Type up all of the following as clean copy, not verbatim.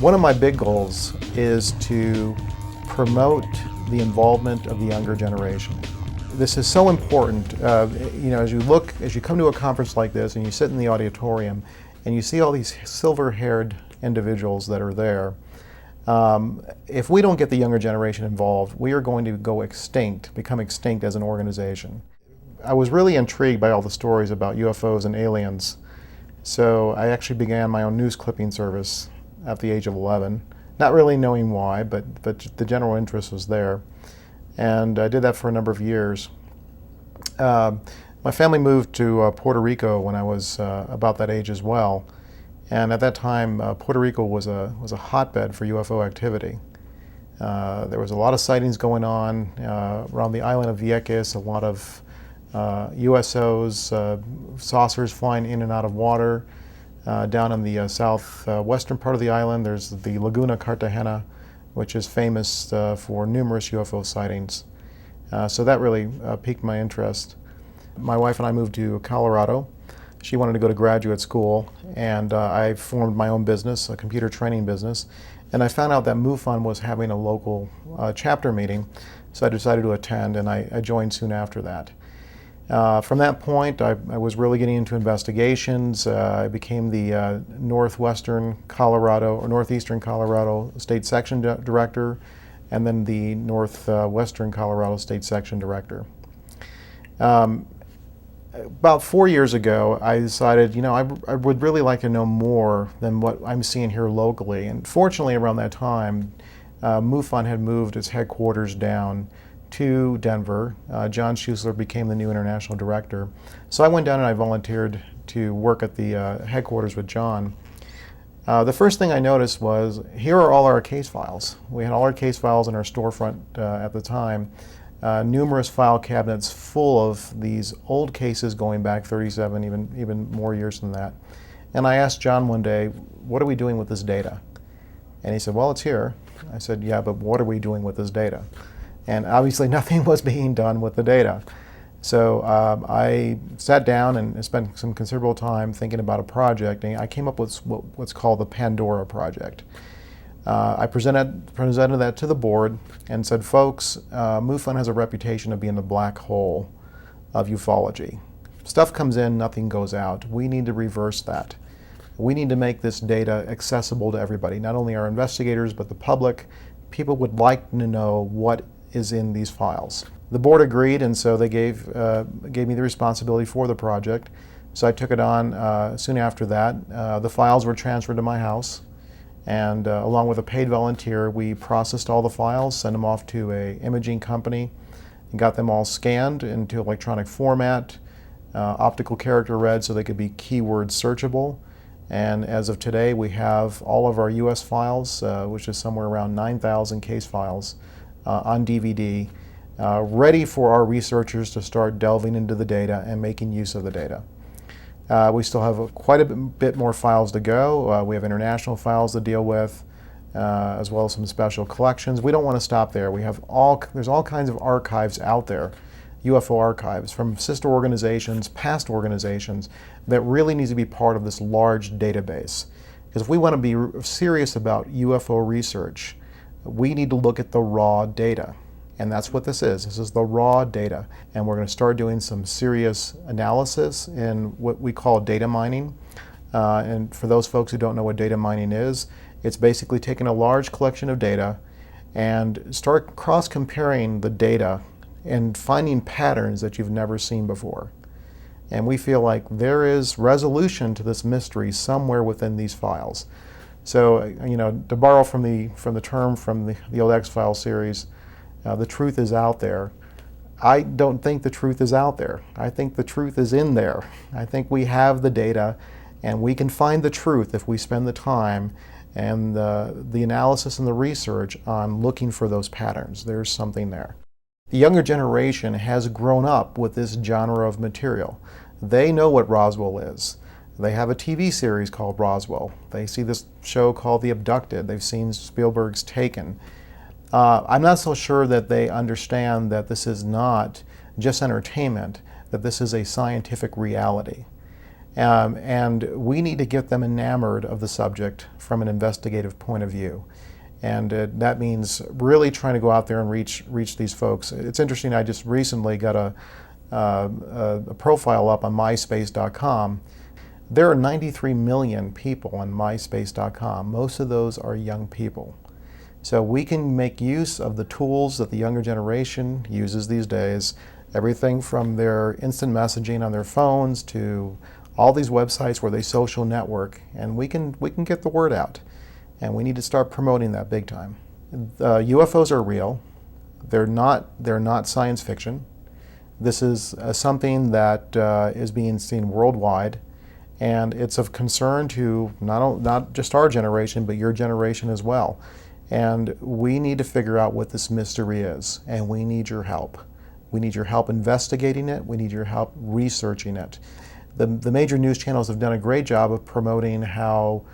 One of my big goals is to promote the involvement of the younger generation. This is so important. As you come to a conference like this and you sit in the auditorium and you see all these silver-haired individuals that are there, if we don't get the younger generation involved, we are going to go extinct, become extinct as an organization. I was really intrigued by all the stories about UFOs and aliens, so I actually began my own news clipping service at the age of 11, not really knowing why, but the general interest was there. And I did that for a number of years. My family moved to Puerto Rico when I was about that age as well. And at that time, Puerto Rico was a hotbed for UFO activity. There was a lot of sightings going on around the island of Vieques, a lot of USOs, saucers flying in and out of water. Down in the southwestern part of the island, there's the Laguna Cartagena, which is famous for numerous UFO sightings. So that really piqued my interest. My wife and I moved to Colorado. She wanted to go to graduate school, and I formed my own business, a computer training business. And I found out that MUFON was having a local chapter meeting, so I decided to attend, and I joined soon after that. From that point, I was really getting into investigations. I became the northeastern Colorado State Section Director, and then the northwestern Colorado State Section Director. About 4 years ago, I decided, I would really like to know more than what I'm seeing here locally. And fortunately, around that time, MUFON had moved its headquarters down to Denver. John Schuessler became the new international director. So I went down and I volunteered to work at the headquarters with John. The first thing I noticed was, here are all our case files. We had all our case files in our storefront at the time. Numerous file cabinets full of these old cases going back 37, even more years than that. And I asked John one day, what are we doing with this data? And he said, well, it's here. I said, yeah, but what are we doing with this data? And obviously nothing was being done with the data. So I sat down and spent some considerable time thinking about a project, and I came up with what's called the Pandora Project. I presented that to the board and said, folks, MUFON has a reputation of being the black hole of ufology. Stuff comes in, nothing goes out. We need to reverse that. We need to make this data accessible to everybody, not only our investigators, but the public. People would like to know what is in these files. The board agreed, and so they gave me the responsibility for the project. So I took it on soon after that. The files were transferred to my house. And along with a paid volunteer, we processed all the files, sent them off to an imaging company, and got them all scanned into electronic format, optical character read so they could be keyword searchable. And as of today, we have all of our US files, which is somewhere around 9,000 case files, on DVD, ready for our researchers to start delving into the data and making use of the data. We still have quite a bit more files to go. We have international files to deal with, as well as some special collections. We don't want to stop there. There's all kinds of archives out there, UFO archives, from sister organizations, past organizations, that really needs to be part of this large database. Because if we want to be serious about UFO research, we need to look at the raw data. And that's what this is. This is the raw data. And we're going to start doing some serious analysis in what we call data mining. And for those folks who don't know what data mining is, it's basically taking a large collection of data and start cross-comparing the data and finding patterns that you've never seen before. And we feel like there is resolution to this mystery somewhere within these files. So, to borrow from the term from the old X-Files series, the truth is out there. I don't think the truth is out there. I think the truth is in there. I think we have the data, and we can find the truth if we spend the time and the analysis and the research on looking for those patterns. There's something there. The younger generation has grown up with this genre of material. They know what Roswell is. They have a TV series called Roswell. They see this show called The Abducted. They've seen Spielberg's Taken. I'm not so sure that they understand that this is not just entertainment, that this is a scientific reality. And we need to get them enamored of the subject from an investigative point of view. And that means really trying to go out there and reach these folks. It's interesting, I just recently got a profile up on myspace.com. There are 93 million people on myspace.com. Most of those are young people. So we can make use of the tools that the younger generation uses these days, everything from their instant messaging on their phones to all these websites where they social network, and we can get the word out. And we need to start promoting that big time. UFOs are real. They're not science fiction. This is something that is being seen worldwide, and it's of concern to not just our generation, but your generation as well. And we need to figure out what this mystery is, and we need your help. We need your help investigating it. We need your help researching it. The major news channels have done a great job of promoting how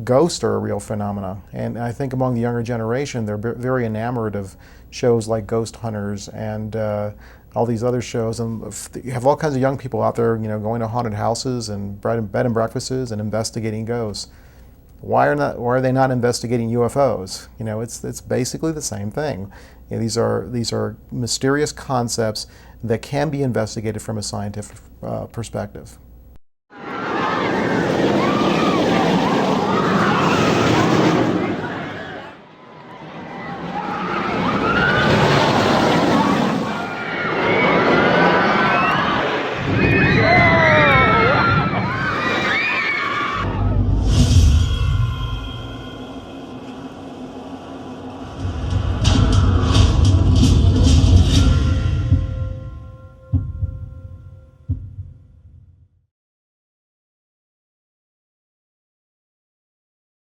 ghosts are a real phenomena. And I think among the younger generation, they're very enamored of shows like Ghost Hunters and all these other shows. And you have all kinds of young people out there, going to haunted houses and bed and breakfasts and investigating ghosts. Why are they not investigating UFOs? It's basically the same thing. These are mysterious concepts that can be investigated from a scientific perspective.